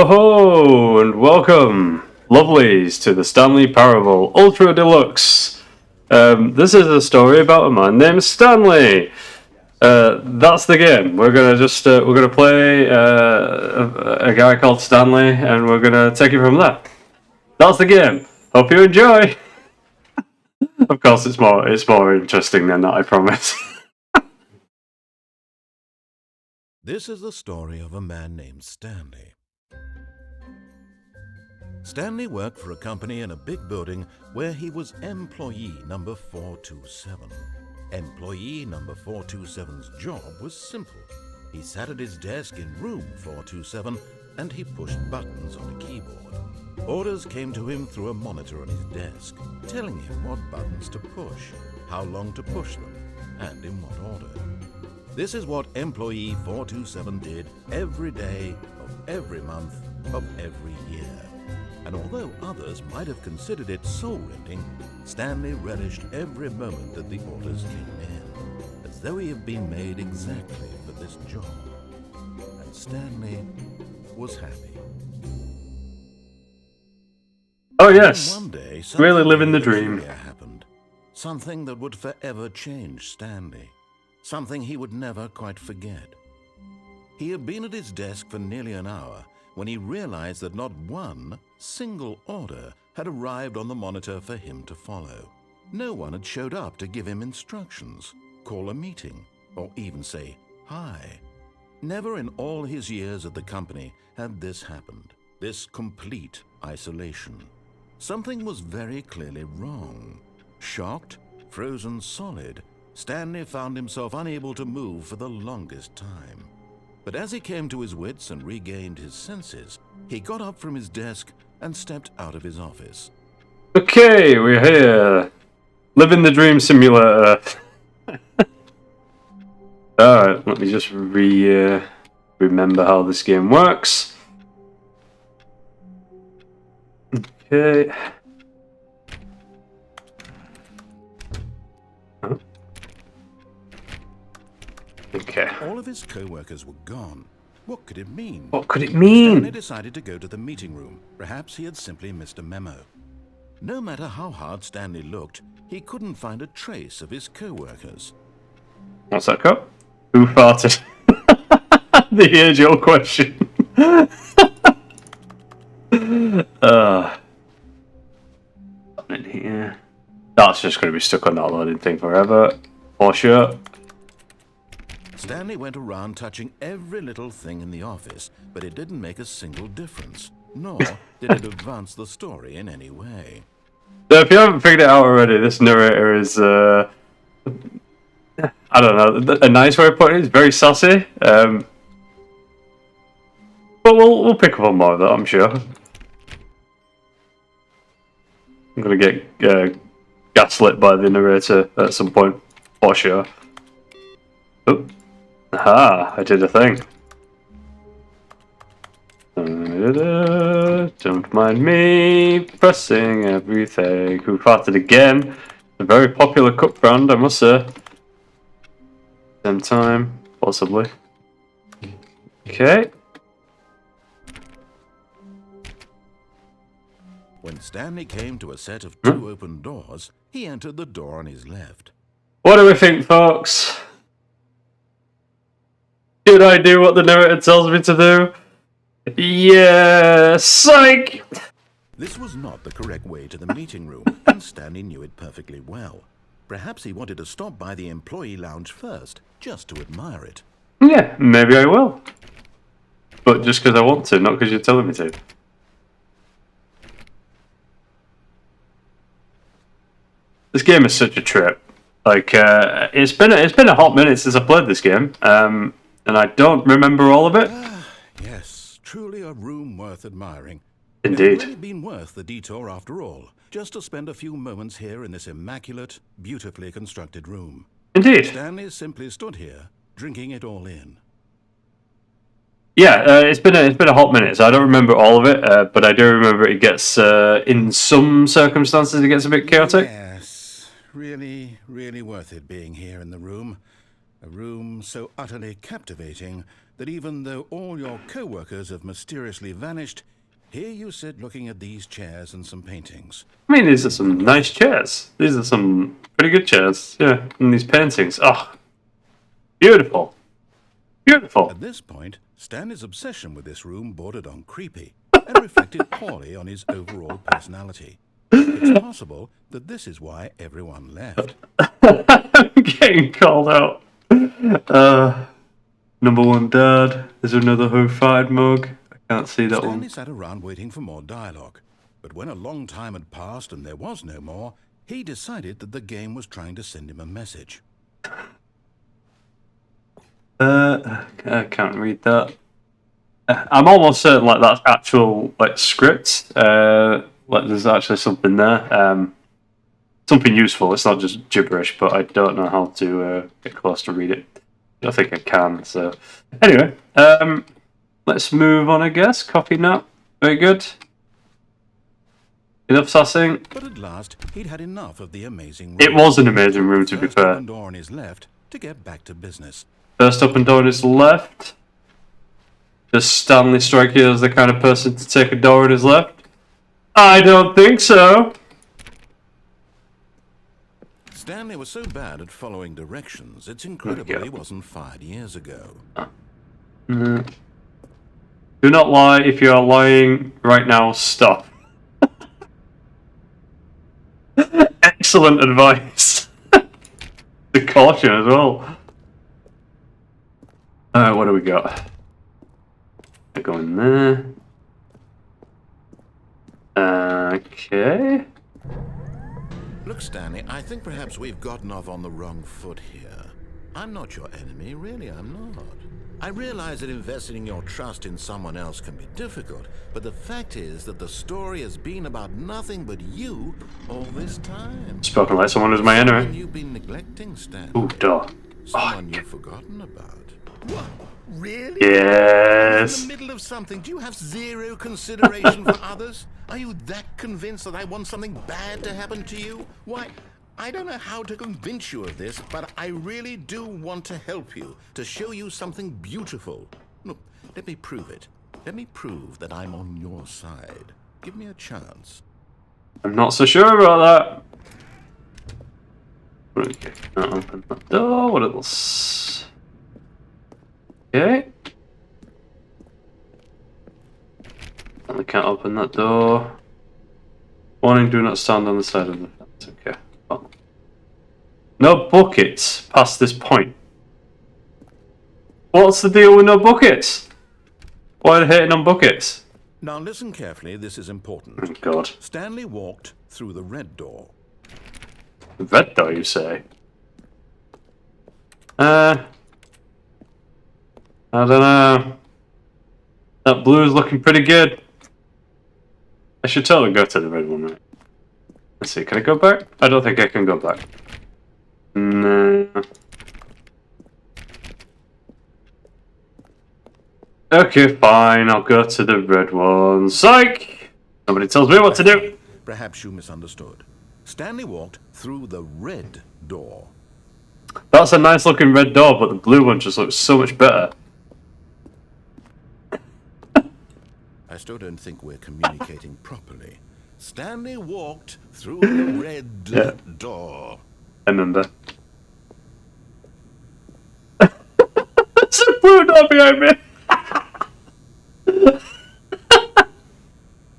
Oh, and welcome, lovelies, to the Stanley Parable Ultra Deluxe. This is a story about a man named Stanley. That's the game. We're gonna play a guy called Stanley, and we're gonna take it from there. That's the game. Hope you enjoy. Of course, it's more interesting than that, I promise. This is the story of a man named Stanley. Stanley worked for a company in a big building where he was employee number 427. Employee number 427's job was simple. He sat at his desk in room 427 and he pushed buttons on a keyboard. Orders came to him through a monitor on his desk, telling him what buttons to push, how long to push them, and in what order. This is what employee 427 did every day of every month of every year. And although others might have considered it soul-rending, Stanley relished every moment that the orders came in, as though he had been made exactly for this job. And Stanley was happy. Oh yes, One day, really living the dream. Happened. Something that would forever change Stanley. Something he would never quite forget. He had been at his desk for nearly an hour when he realized that not one single order had arrived on the monitor for him to follow. No one had showed up to give him instructions, call a meeting, or even say hi. Never in all his years at the company had this happened, this complete isolation. Something was very clearly wrong. Shocked, frozen solid, Stanley found himself unable to move for the longest time. But as he came to his wits and regained his senses, he got up from his desk and stepped out of his office. Okay, we're here. Living the dream simulator. Alright, let me just remember how this game works. Okay. Huh? Okay. All of his co-workers were gone. What could it mean? What could it mean? Stanley decided to go to the meeting room. Perhaps he had simply missed a memo. No matter how hard Stanley looked, he couldn't find a trace of his co-workers. What's that called? Who farted? The age-old question. In here. That's just going to be stuck on that loading thing forever. For sure. Stanley went around touching every little thing in the office, but it didn't make a single difference, nor did it advance the story in any way. So if you haven't figured it out already, this narrator is, I don't know, a nice way of putting it. It's very sassy. But we'll pick up on more of that, I'm sure. I'm going to get gaslit by the narrator at some point, for sure. Oh. Aha, I did a thing. Don't mind me pressing everything. Who farted again? A very popular cup brand, I must say. Same time, possibly. Okay. When Stanley came to a set of two open doors, he entered the door on his left. What do we think, folks? Should I do what the narrator tells me to do? Yeah, psych! This was not the correct way to the meeting room, and Stanley knew it perfectly well. Perhaps he wanted to stop by the employee lounge first, just to admire it. Yeah, maybe I will. But just because I want to, not because you're telling me to. This game is such a trip. Like, it's been a hot minute since I played this game, and I don't remember all of it. Yes, truly a room worth admiring. Indeed. It had been worth the detour after all, just to spend a few moments here in this immaculate, beautifully constructed room. Indeed. Stanley simply stood here, drinking it all in. Yeah, it's been a hot minute, so I don't remember all of it, but I do remember it gets, in some circumstances, it gets a bit chaotic. Yes, really, really worth it being here in the room. A room so utterly captivating that even though all your co-workers have mysteriously vanished, here you sit looking at these chairs and some paintings. I mean, these are some nice chairs. These are some pretty good chairs. Yeah, and these paintings. Oh, beautiful. Beautiful. At this point, Stanley's obsession with this room bordered on creepy and reflected poorly on his overall personality. It's possible that this is why everyone left. I'm getting called out. Number one dad. There's another ho-fied mug. I can't see that Stanley one. sat around waiting for more dialogue. But when a long time had passed and there was no more, he decided that the game was trying to send him a message. I can't read that. I'm almost certain like that's actual like script. Like there's actually something there. Something useful. It's not just gibberish, but I don't know how to get close to read it. I don't think I can. So anyway, let's move on. I guess copy now. Very good. Enough sassing. But at last, he'd had enough of the amazing room. It was an amazing room, to be First fair. open door on his left to get back to business. First open door on his left. Does Stanley strike you as the kind of person to take a door on his left? I don't think so. Stanley was so bad at following directions, it's incredible he wasn't fired years ago. Do not lie. If you are lying right now, stop. Excellent advice. The caution as well. Alright, what do we got? I go in there. Okay. Look, Stanley, I think perhaps we've gotten off on the wrong foot here. I'm not your enemy, really, I'm not. I realize that investing your trust in someone else can be difficult, but the fact is that the story has been about nothing but you all this time. Spoken like someone who's my Someone enemy. you've been neglecting, Stanley. Ooh, door. Someone you've forgotten about. What? Really? Yes. In the middle of something, do you have zero consideration for others? Are you that convinced that I want something bad to happen to you? Why, I don't know how to convince you of this, but I really do want to help you, to show you something beautiful. Look, let me prove it. Let me prove that I'm on your side. Give me a chance. I'm not so sure about that. Okay, can't open that door. What else? Okay. I can't open that door. Warning, do not stand on the side of the fence. Okay. Well. No buckets past this point. What's the deal with no buckets? Why are they hating on buckets? Now listen carefully, this is important. Oh, God. Stanley walked through the red door. The red door, you say? I don't know. That blue is looking pretty good. I should totally go to the red one, right? Let's see, can I go back? I don't think I can go back. No. Okay, fine, I'll go to the red one. Psych! Nobody tells me what to do. Perhaps you misunderstood. Stanley walked through the red door. That's a nice looking red door, but the blue one just looks so much better. I still don't think we're communicating properly. Stanley walked through the red door. I remember. There's a blue door behind me!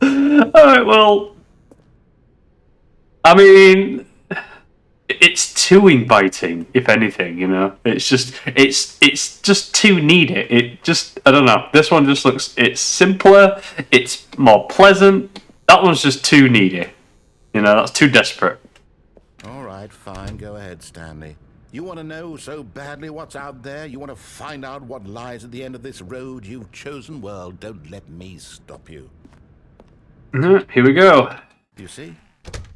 Alright, well... I mean... It's too inviting, if anything, you know? It's just too needy. It just... I don't know. This one just looks... It's simpler. It's more pleasant. That one's just too needy. You know, that's too desperate. All right, fine. Go ahead, Stanley. You want to know so badly what's out there? You want to find out what lies at the end of this road you've chosen? Well, don't let me stop you. Here we go. You see?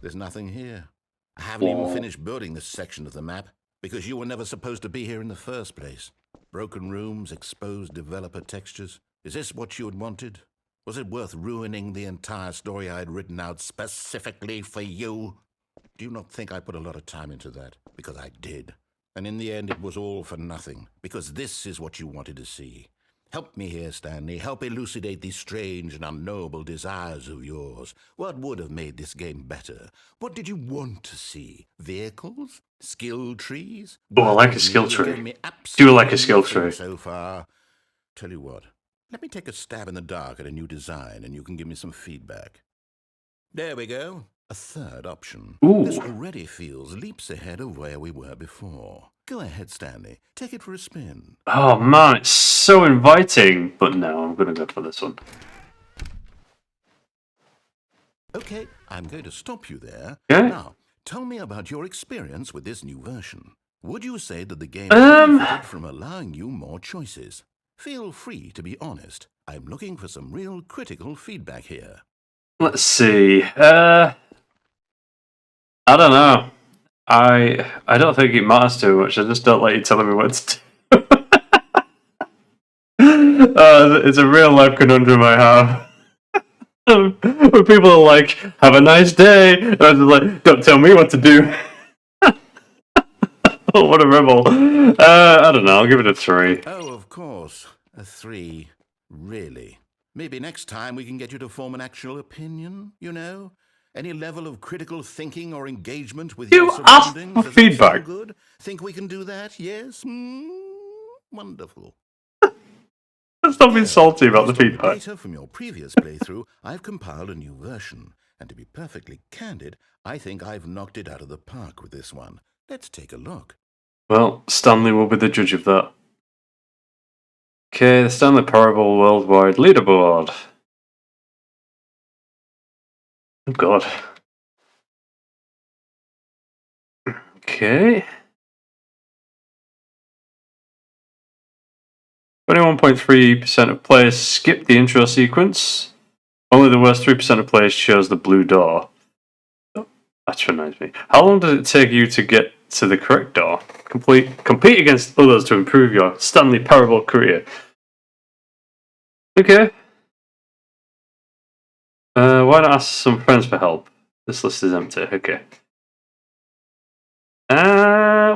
There's nothing here. I haven't even finished building this section of the map because you were never supposed to be here in the first place. Broken rooms, exposed developer textures. Is this what you had wanted? Was it worth ruining the entire story I had written out specifically for you? Do you not think I put a lot of time into that? Because I did. And in the end, it was all for nothing, because this is what you wanted to see. Help me here, Stanley. Help elucidate these strange and unknowable desires of yours. What would have made this game better? What did you want to see? Vehicles? Skill trees? Oh, I like a skill tree. Do like a skill tree. So far. Tell you what, let me take a stab in the dark at a new design, and you can give me some feedback. There we go. A third option. Ooh. This already feels leaps ahead of where we were before. Go ahead, Stanley. Take it for a spin. Oh man, it's so inviting. But no, I'm gonna go for this one. Okay, I'm going to stop you there. Okay. Now, tell me about your experience with this new version. Would you say that the game benefited from allowing you more choices? Feel free to be honest. I'm looking for some real critical feedback here. Let's see. I don't know. I don't think it matters too much. I just don't like you telling me what to do. It's a real life conundrum I have. Where people are like, "Have a nice day," and I'm just like, "Don't tell me what to do." Oh, what a rebel. I don't know. I'll give it a 3. Oh, of course. A 3. Really? Maybe next time we can get you to form an actual opinion, you know? Any level of critical thinking or engagement with your surroundings? Ask for feedback. Good? Think we can do that? Yes? Wonderful. Stop being salty about the feedback. Data from your previous playthrough, I've compiled a new version. And to be perfectly candid, I think I've knocked it out of the park with this one. Let's take a look. Well, Stanley will be the judge of that. Okay, the Stanley Parable Worldwide Leaderboard. Oh god. Okay. 21.3% of players skipped the intro sequence. Only the worst 3% of players chose the blue door. Oh, that reminds me. How long does it take you to get to the correct door? Compete against others to improve your Stanley Parable career. Okay. Why not ask some friends for help? This list is empty. Okay. I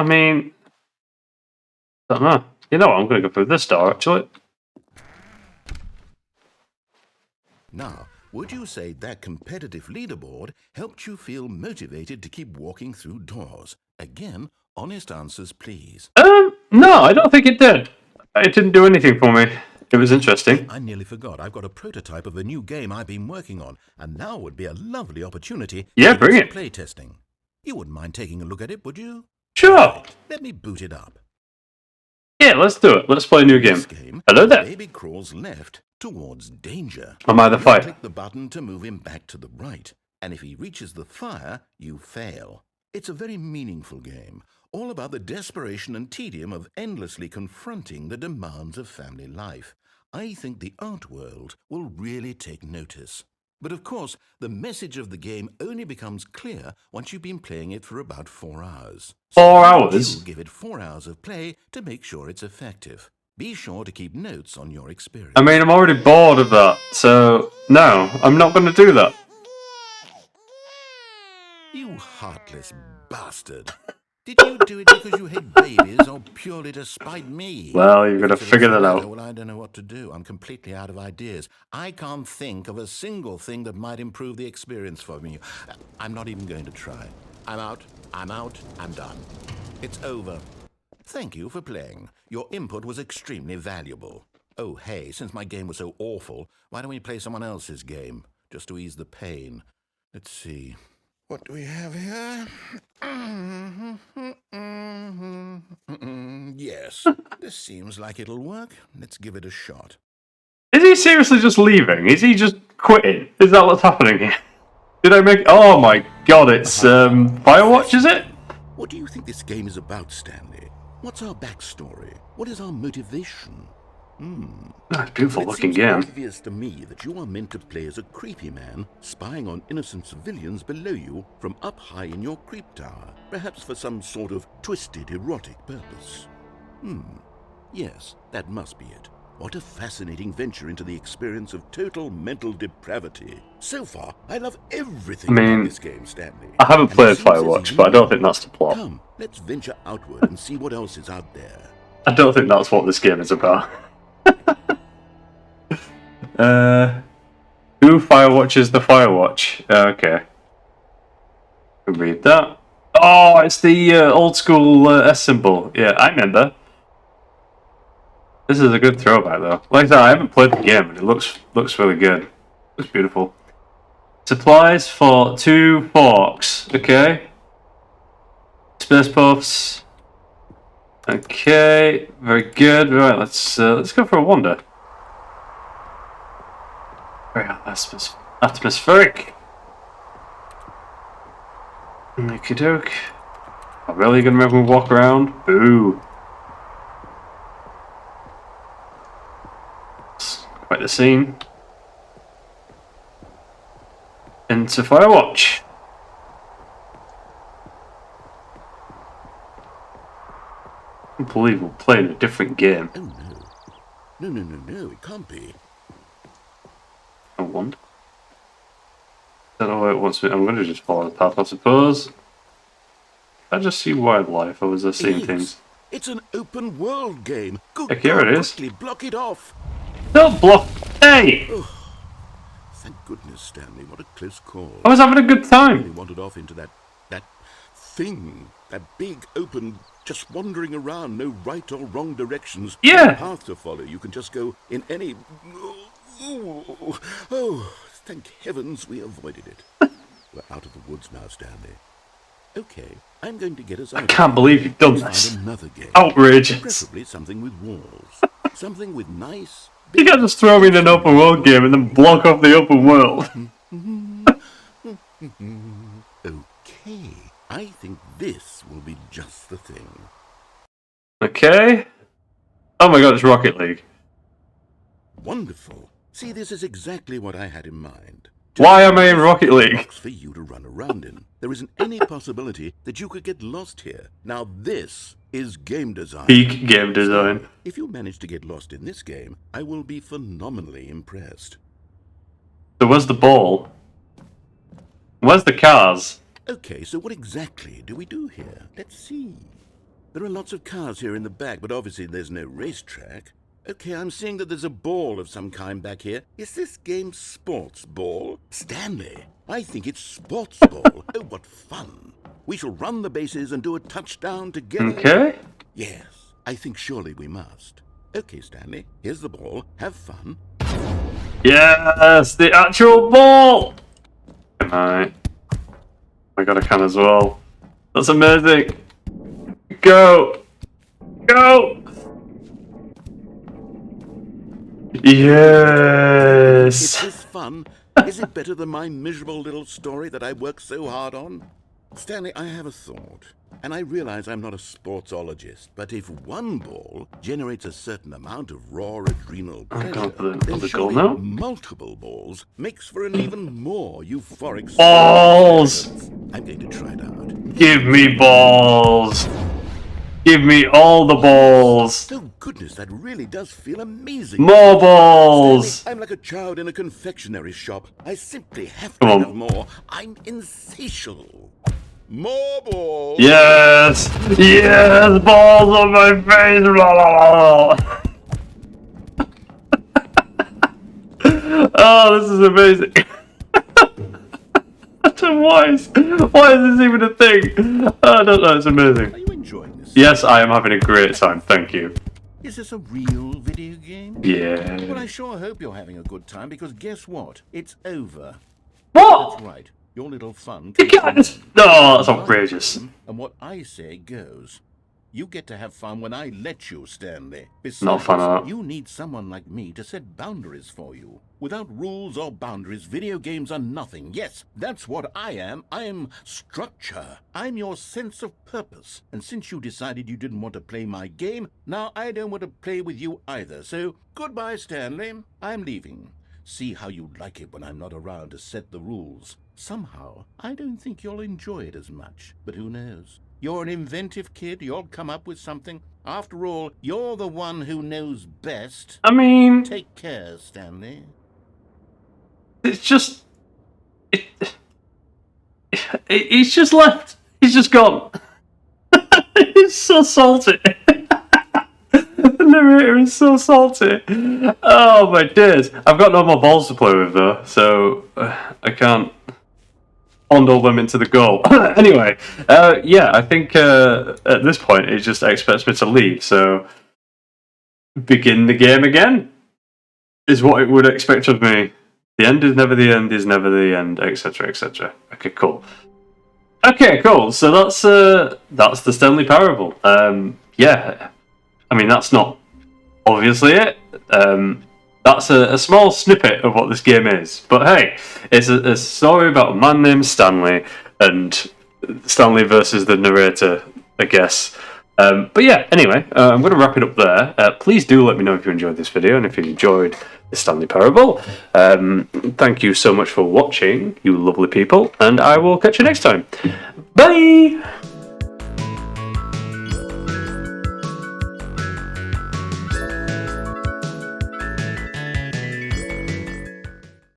mean, I don't know. You know what? I'm going to go through this door, actually. Now, would you say that competitive leaderboard helped you feel motivated to keep walking through doors? Again, honest answers, please. No, I don't think it did. It didn't do anything for me. It was interesting. I nearly forgot. I've got a prototype of a new game I've been working on, and now would be a lovely opportunity to bring it. Play testing. You wouldn't mind taking a look at it, would you? Sure. Right, let me boot it up. Yeah, let's do it. Let's play a new game. Hello there. Baby crawls left towards danger. Am I the fire? Click the button to move him back to the right, and if he reaches the fire, you fail. It's a very meaningful game, all about the desperation and tedium of endlessly confronting the demands of family life. I think the art world will really take notice. But of course, the message of the game only becomes clear once you've been playing it for about 4 hours. So 4 hours? you give it 4 hours of play to make sure it's effective. Be sure to keep notes on your experience. I mean, I'm already bored of that, so no, I'm not going to do that. You heartless bastard. Did you do it because you hate babies or purely to spite me? Well, you're going to figure that out. Well, I don't know what to do. I'm completely out of ideas. I can't think of a single thing that might improve the experience for me. I'm not even going to try. I'm out. I'm done. It's over. Thank you for playing. Your input was extremely valuable. Oh, hey, since my game was so awful, why don't we play someone else's game? Just to ease the pain. Let's see. What do we have here? Yes, this seems like it'll work. Let's give it a shot. Is he seriously just leaving? Is he just quitting? Is that what's happening here? Did I make... Oh my god, it's Firewatch, is it? What do you think this game is about, Stanley? What's our backstory? What is our motivation? Beautiful looking game. It's obvious to me that you are meant to play as a creepy man spying on innocent civilians below you from up high in your creep tower, perhaps for some sort of twisted erotic purpose. Yes, that must be it. What a fascinating venture into the experience of total mental depravity. So far, I love everything about this game, Stanley. I haven't And played it seems as Firewatch, you but I don't know. think that's the plot. Come, let's venture outward and see what else is out there. I don't think that's what this game is about. Who firewatches the Firewatch? Okay. Read that. Oh, it's the old school S symbol. Yeah, I remember. This is a good throwback, though. Like I said, I haven't played the game, but it looks really good. Looks beautiful. Supplies for 2 forks. Okay. Space puffs. Okay, very good. Right, let's go for a wander. Very atmospheric. Okie doke. I'm really gonna make me walk around? Boo. It's quite the scene. Into Firewatch. Unbelievable, playing a different game. Oh no. No, it can't be. I wonder. I don't know where it wants me. I'm going to just follow the path, I suppose. I just see wildlife, or was I seeing things? It's an open world game. Good Heck, here God, it is. quickly block it off. Don't block. Hey! Thank goodness, Stanley. What a close call. I was having a good I time. wandered off into that thing. That big, open, just wandering around, no right or wrong directions. Yeah. No path to follow. You can just go in any... Oh, thank heavens we avoided it. We're out of the woods now, Stanley. Okay, I'm going to get us out. I can't believe you've done this. Find another game. Outrageous. Preferably something with walls. Something with nice... You can't just throw me in an open world game and then block off the open world. Okay, I think this will be just the thing. Okay. Oh my god, it's Rocket League. Wonderful. See, this is exactly what I had in mind. Why am I in Rocket League? Box for you to run around in. There isn't any possibility that you could get lost here. Now this is game design. Peak game design. If you manage to get lost in this game, I will be phenomenally impressed. So where's the ball? Where's the cars? Okay, so what exactly do we do here? Let's see. There are lots of cars here in the back, but obviously there's no racetrack. Okay, I'm seeing that there's a ball of some kind back here. Is this game sports ball? Stanley, I think it's sports ball. Oh, what fun. We shall run the bases and do a touchdown together. Okay. Yes, I think surely we must. Okay, Stanley, here's the ball. Have fun. Yes, the actual ball! Can I? Oh my god, I can as well. That's amazing. Go! Go! Yes! Is this fun? Is it better than my miserable little story that I worked so hard on? Stanley, I have a thought, and I realize I'm not a sportsologist, but if one ball generates a certain amount of raw adrenal pleasure, then surely now? multiple balls makes for an even more euphoric balls! I'm going to try it out. Give me balls! Give me all the balls! Oh goodness, that really does feel amazing. More balls! Stanley, I'm like a child in a confectionery shop. I simply have to have more. I'm insatiable. More balls! Yes! Yes! Balls on my face! Blah, blah, blah. Oh, this is amazing. Why is this even a thing? I don't know, it's amazing. Are you enjoying this? Yes, I am having a great time, thank you. Is this a real video game? Yeah. Well, I sure hope you're having a good time, because guess what? It's over. What? That's right. Your little fun. You can't just... No, that's outrageous. And what I say goes. You get to have fun when I let you, Stanley. Besides, Not fun, huh? you need someone like me to set boundaries for you. Without rules or boundaries, video games are nothing. Yes, that's what I am. I'm structure. I'm your sense of purpose. And since you decided you didn't want to play my game, now I don't want to play with you either. So, goodbye, Stanley. I'm leaving. See how you like it when I'm not around to set the rules. Somehow, I don't think you'll enjoy it as much. But who knows? You're an inventive kid. You'll come up with something. After all, you're the one who knows best. I mean, Take care, Stanley. it's just... He's just left. He's just gone. He's so salty. The narrator is so salty. Oh my days. I've got no more balls to play with though, so I can't fondle them into the goal. Anyway, yeah, I think at this point it just expects me to leave, so begin the game again is what it would expect of me. The end is never the end, is never the end, etc, etc. Okay, cool. Okay, cool. So that's the Stanley Parable. Yeah, I mean that's not obviously it. That's a small snippet of what this game is. But hey, it's a story about a man named Stanley and Stanley versus the narrator, I guess. But yeah, anyway, I'm going to wrap it up there. Please do let me know if you enjoyed this video and if you enjoyed the Stanley Parable. Thank you so much for watching, you lovely people, and I will catch you next time. Bye!